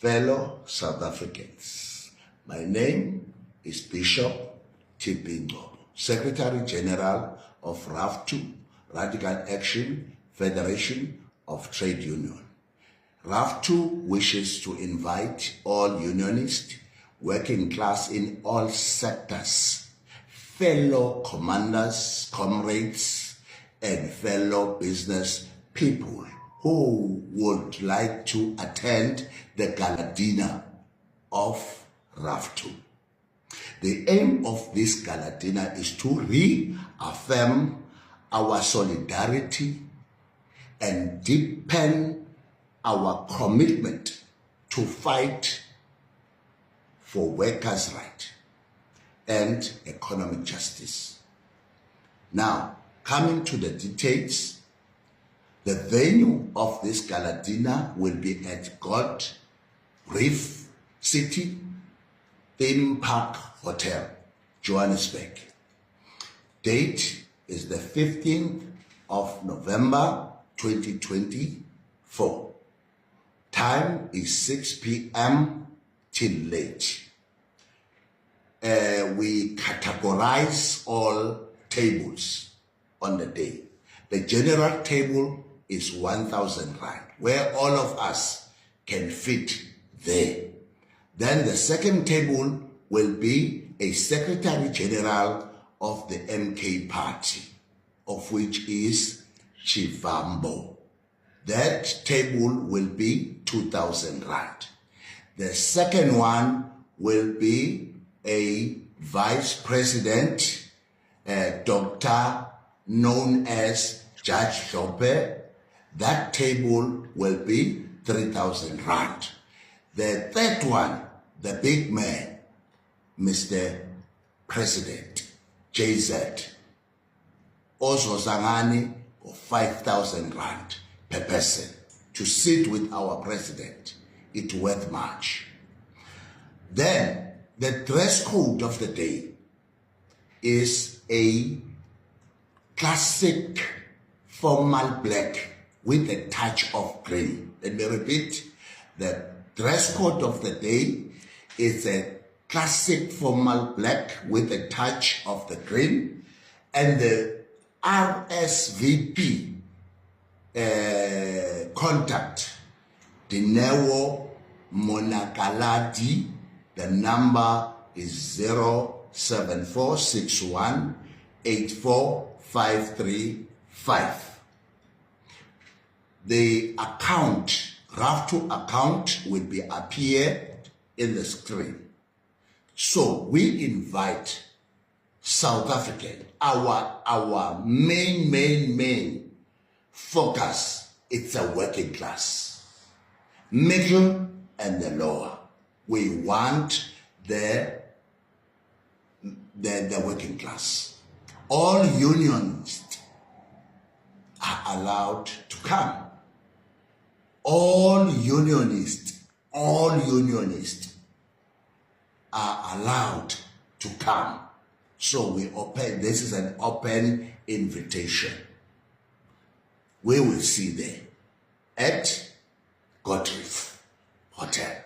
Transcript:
Fellow South Africans, my name is Bishop T.P. Ngcobo, Secretary General of RAF2, Radical Action Federation of Trade Union. RAF2 wishes to invite all unionists, working class in all sectors, fellow commanders, comrades, and fellow business people who would like to attend the gala dinner of RAF2. The aim of this gala dinner is to reaffirm our solidarity and deepen our commitment to fight for workers' rights and economic justice. Now, coming to the details, the venue of this gala dinner will be at God Reef City Theme Park Hotel, Johannesburg. Date is the 15th of November 2024. Time is 6 p.m. till late. We categorize all tables on the day. The general table is 1,000 rand, where all of us can fit there. Then the second table will be a Secretary General of the MK Party, of which is Chivambo. That table will be 2,000 rand. The second one will be a Vice President, Doctor known as Judge Shope. That table will be 3,000 rand. The third one, the big man, Mr. President, JZ, also Zangani, of 5,000 rand per person to sit with our president. It's worth much. Then the dress code of the day is a classic formal black with a touch of green. Let me repeat. The dress code of the day is a classic formal black with a touch of the green, and the RSVP contact Dineo Monakaladi. The number is 0746184535. The account, RAF2 account, will be appear in the screen. So we invite South African, our main focus, it's a working class, middle and the lower. We want the working class. All unionists are allowed to come. All unionists are allowed to come. So we open, this is an open invitation. We will see there at God Reef Hotel.